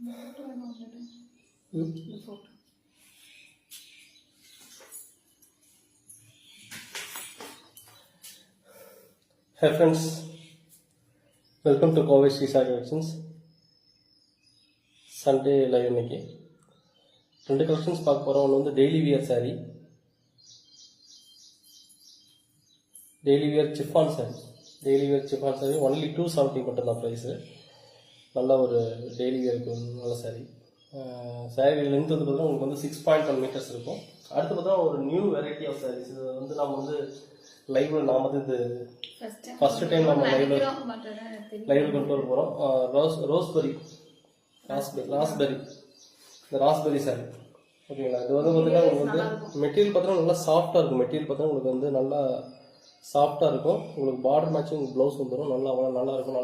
Hi friends, welcome to Kovai Sri Sai Collections. Sunday live இன்னைக்கு 2 collections பார்க்க போகிறோம். ஒன்று வந்து daily wear sari, daily wear chiffon sari only 270 மட்டும்தான் ப்ரைஸு. நல்ல ஒரு டெய்லி வியருக்கு நல்ல சாரீ. சாரீ லென்த் வந்து பார்த்தீங்கன்னா உங்களுக்கு வந்து 6.1 மீட்டர்ஸ் இருக்கும். அடுத்து பார்த்தா ஒரு நியூ வெரைட்டி ஆஃப் சாரீஸ். இது வந்து நம்ம வந்து லைவ்ல நாம வந்து இது ஃபர்ஸ்ட் டைம் நம்ம லைவ்ல கொண்டு வர போகிறோம். ராஸ்பெரி சாரி ஓகேங்களா. இது வந்து பார்த்தீங்கன்னா உங்களுக்கு வந்து மெட்டீரியல் பார்த்தீங்கன்னா நல்லா சாஃப்டாக இருக்கும். மெட்டீரியல் பார்த்தீங்கன்னா உங்களுக்கு வந்து நல்லா சாஃப்டாக இருக்கும். உங்களுக்கு பார்டர் மேட்சிங் ப்ளவுஸ் வந்துடும். நல்லா இருக்கும்.